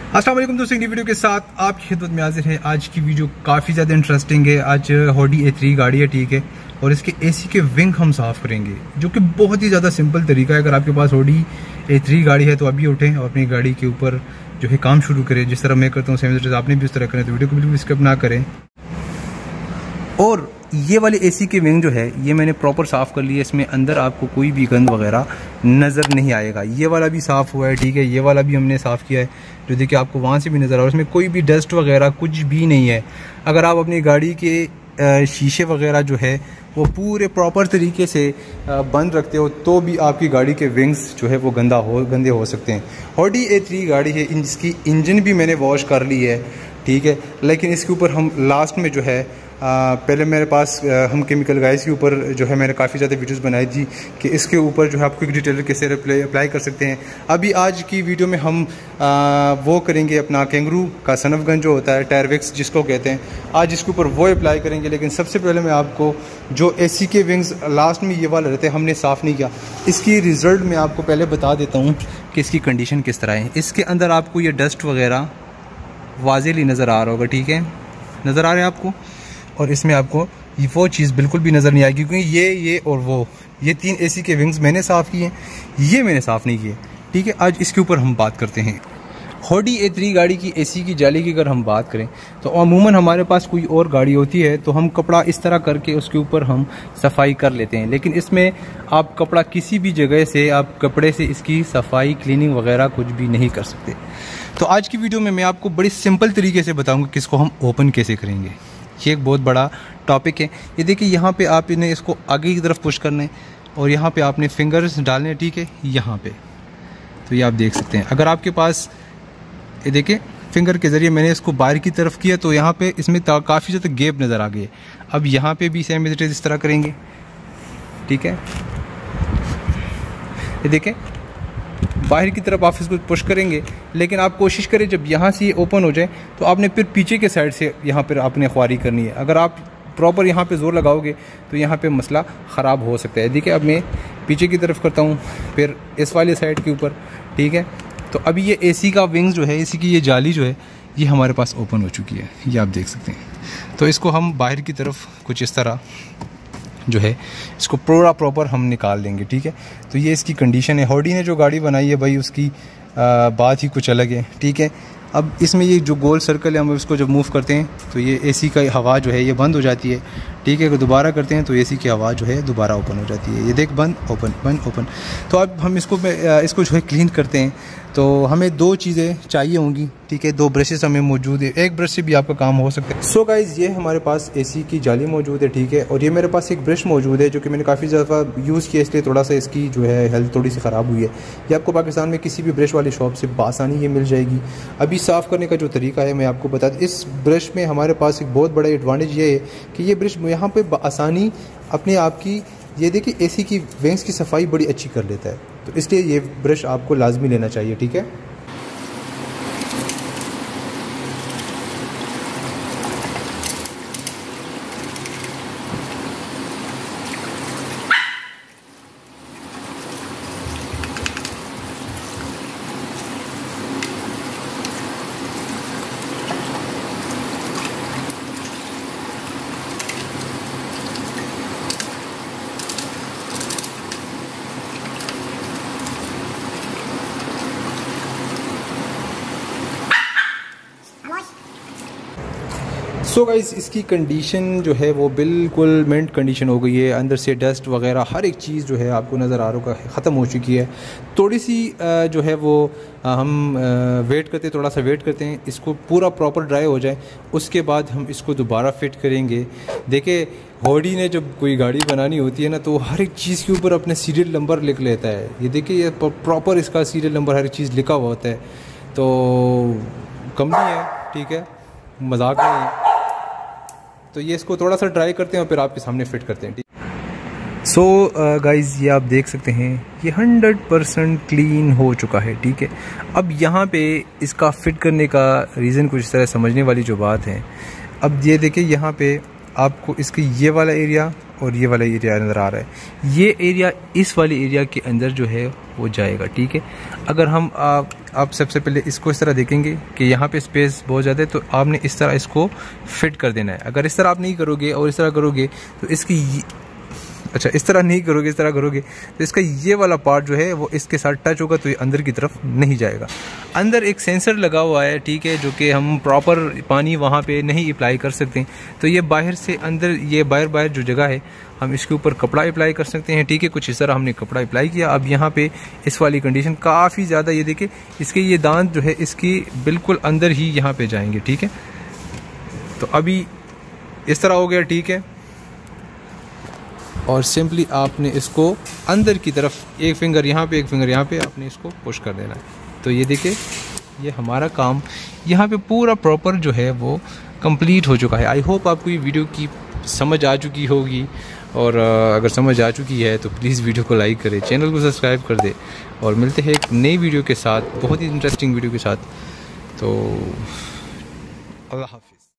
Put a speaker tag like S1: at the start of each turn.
S1: अस्सलाम वालेकुम दोस्तों, नई वीडियो के साथ आपकी खिदमत में हाजिर है। आज की वीडियो काफ़ी ज़्यादा इंटरेस्टिंग है। आज Audi A3 गाड़ी है, ठीक है, और इसके एसी के विंग हम साफ़ करेंगे, जो कि बहुत ही ज़्यादा सिंपल तरीका है। अगर आपके पास Audi A3 गाड़ी है तो अभी उठें और अपनी गाड़ी के ऊपर जो है काम शुरू करें। जिस तरह मैं करता हूँ सेम तरह आपने भी उस तरह करें, तो वीडियो को बिल्कुल स्किप ना करें। और ये वाले एसी के विंग जो है ये मैंने प्रॉपर साफ़ कर लिया। इसमें अंदर आपको कोई भी गंद वगैरह नज़र नहीं आएगा। ये वाला भी साफ़ हुआ है, ठीक है, ये वाला भी हमने साफ़ किया है, जो देखिए आपको वहाँ से भी नज़र आ रहा है। इसमें कोई भी डस्ट वगैरह कुछ भी नहीं है। अगर आप अपनी गाड़ी के शीशे वगैरह जो है वो पूरे प्रॉपर तरीके से बंद रखते हो तो भी आपकी गाड़ी के विंग्स जो है वो गंदे हो सकते हैं। Audi A3 गाड़ी है, इसकी इंजन भी मैंने वॉश कर ली है, ठीक है, लेकिन इसके ऊपर हम लास्ट में जो है पहले मेरे पास हम केमिकल गाइस के ऊपर जो है मैंने काफ़ी ज़्यादा वीडियोस बनाई थी कि इसके ऊपर जो है आप क्विक डिटेलर कैसे अप्लाई कर सकते हैं। अभी आज की वीडियो में हम वो करेंगे अपना कैंगरू का सनफ गन जो होता है, टायरविक्स जिसको कहते हैं, आज इसके ऊपर वो अप्लाई करेंगे। लेकिन सबसे पहले मैं आपको जो एसी के विंग्स लास्ट में ये वाले रहते हैं हमने साफ़ नहीं किया, इसकी रिज़ल्ट मैं आपको पहले बता देता हूँ कि इसकी कंडीशन किस तरह है। इसके अंदर आपको ये डस्ट वगैरह वाज़ेहली नज़र आ रहा होगा, ठीक है, नज़र आ रहे हैं आपको। और इसमें आपको वो चीज़ बिल्कुल भी नज़र नहीं आएगी, क्योंकि ये और ये तीन एसी के विंग्स मैंने साफ़ किए, ये मैंने साफ़ नहीं किए, ठीक है। आज इसके ऊपर हम बात करते हैं। Audi A3 गाड़ी की एसी की जाली की अगर हम बात करें तो अमूमन हमारे पास कोई और गाड़ी होती है तो हम कपड़ा इस तरह करके उसके ऊपर हम सफाई कर लेते हैं, लेकिन इसमें आप कपड़ा किसी भी जगह से आप कपड़े से इसकी सफाई क्लीनिंग वगैरह कुछ भी नहीं कर सकते। तो आज की वीडियो में मैं आपको बड़ी सिंपल तरीके से बताऊँगा कि इसको हम ओपन कैसे करेंगे। ये एक बहुत बड़ा टॉपिक है। ये देखिए यहाँ पे आप इन्हें इसको आगे की तरफ पुश करना है और यहाँ पे आपने फिंगर्स डालने हैं, ठीक है, यहाँ पे। तो ये आप देख सकते हैं, अगर आपके पास ये देखिए फिंगर के ज़रिए मैंने इसको बाहर की तरफ किया तो यहाँ पे इसमें काफ़ी ज़्यादा गैप नज़र आ गई है। अब यहाँ पे भी सेम इस तरह करेंगे, ठीक है। ये देखें बाहर की तरफ आप इसको पुश करेंगे, लेकिन आप कोशिश करें जब यहाँ से ये ओपन हो जाए तो आपने फिर पीछे के साइड से यहाँ पर आपने ख्वारी करनी है। अगर आप प्रॉपर यहाँ पे ज़ोर लगाओगे तो यहाँ पे मसला ख़राब हो सकता है। देखिए अब मैं पीछे की तरफ करता हूँ, फिर इस वाले साइड के ऊपर, ठीक है। तो अभी ये एसी का विंग्स जो है, एसी की ये जाली जो है ये हमारे पास ओपन हो चुकी है, ये आप देख सकते हैं। तो इसको हम बाहर की तरफ कुछ इस तरह जो है इसको पूरा प्रॉपर हम निकाल देंगे, ठीक है। तो ये इसकी कंडीशन है। Audi ने जो गाड़ी बनाई है भाई उसकी बात ही कुछ अलग है, ठीक है। अब इसमें ये जो गोल सर्कल है हम इसको जब मूव करते हैं तो ये एसी का हवा जो है ये बंद हो जाती है, ठीक है। अगर दोबारा करते हैं तो एसी की हवा जो है दोबारा ओपन हो जाती है। ये देख बंद ओपन बंद ओपन। तो अब हम इसको जो है क्लीन करते हैं तो हमें दो चीज़ें चाहिए होंगी, ठीक है। दो ब्रशेस हमें मौजूद है, एक ब्रश से भी आपका काम हो सकता है। सो गाइज़ ये हमारे पास एसी की जाली मौजूद है, ठीक है, और ये मेरे पास एक ब्रश मौजूद है जो कि मैंने काफ़ी ज़्यादा यूज़ किया, इसलिए थोड़ा सा इसकी जो है हेल्थ थोड़ी सी ख़राब हुई है। ये आपको पाकिस्तान में किसी भी ब्रश वाली शॉप से बआसानी ये मिल जाएगी। अभी साफ़ करने का जो तरीका है मैं आपको बता दूँ। इस ब्रश में हमारे पास एक बहुत बड़ा एडवांटेज ये है कि ये ब्रश यहाँ पर बआसानी अपने आप की, ये देखिए एसी की विंग्स की सफाई बड़ी अच्छी कर लेता है, तो इसलिए ये ब्रश आपको लाजमी लेना चाहिए, ठीक है। सो गाइस इसकी कंडीशन जो है वो बिल्कुल मिंट कंडीशन हो गई है। अंदर से डस्ट वगैरह हर एक चीज़ जो है आपको नज़र आ रहा है ख़त्म हो चुकी है। थोड़ी सी जो है वो हम वेट करते, थोड़ा सा वेट करते हैं इसको पूरा प्रॉपर ड्राई हो जाए, उसके बाद हम इसको दोबारा फिट करेंगे। देखिए Audi ने जब कोई गाड़ी बनानी होती है ना तो हर एक चीज़ के ऊपर अपने सीरियल नंबर लिख लेता है। ये देखिए ये प्रॉपर इसका सीरियल नंबर हर एक चीज़ लिखा हुआ होता है, तो कंपनी है, ठीक है, मजाक नहीं है। तो ये इसको थोड़ा सा ड्राई करते हैं और फिर आपके सामने फिट करते हैं, ठीक। सो गाइज़ ये आप देख सकते हैं ये 100% क्लीन हो चुका है, ठीक है। अब यहाँ पे इसका फिट करने का रीज़न कुछ इस तरह समझने वाली जो बात है। अब ये देखिए यहाँ पे आपको इसके ये वाला एरिया और ये वाला एरिया नज़र आ रहा है। ये एरिया इस वाले एरिया के अंदर जो है वो जाएगा, ठीक है। अगर हम आप सबसे पहले इसको इस तरह देखेंगे कि यहाँ पे स्पेस बहुत ज़्यादा है, तो आपने इस तरह इसको फिट कर देना है। अगर इस तरह आप नहीं करोगे और इस तरह करोगे तो इसकी अच्छा इस तरह नहीं करोगे, इस तरह करोगे तो इसका ये वाला पार्ट जो है वो इसके साथ टच होगा तो ये अंदर की तरफ नहीं जाएगा। अंदर एक सेंसर लगा हुआ है, ठीक है, जो कि हम प्रॉपर पानी वहाँ पे नहीं अप्लाई कर सकते। तो ये बाहर से अंदर, ये बाहर जो जगह है हम इसके ऊपर कपड़ा अप्लाई कर सकते हैं, ठीक है। कुछ इस तरह हमने कपड़ा अप्लाई किया। अब यहाँ पे इस वाली कंडीशन काफ़ी ज़्यादा, ये देखिए इसके ये दांत जो है इसकी बिल्कुल अंदर ही यहाँ पे जाएंगे, ठीक है। तो अभी इस तरह हो गया, ठीक है। और सिंपली आपने इसको अंदर की तरफ एक फिंगर यहाँ पे एक फिंगर यहाँ पे आपने इसको पुश कर देना है। तो ये देखिए ये हमारा काम यहाँ पे पूरा प्रॉपर जो है वो कंप्लीट हो चुका है। आई होप आपको ये वीडियो की समझ आ चुकी होगी, और अगर समझ आ चुकी है तो प्लीज़ वीडियो को लाइक करें, चैनल को सब्सक्राइब कर दे, और मिलते हैं एक नई वीडियो के साथ, बहुत ही इंटरेस्टिंग वीडियो के साथ। तो अल्लाह हाफिज़।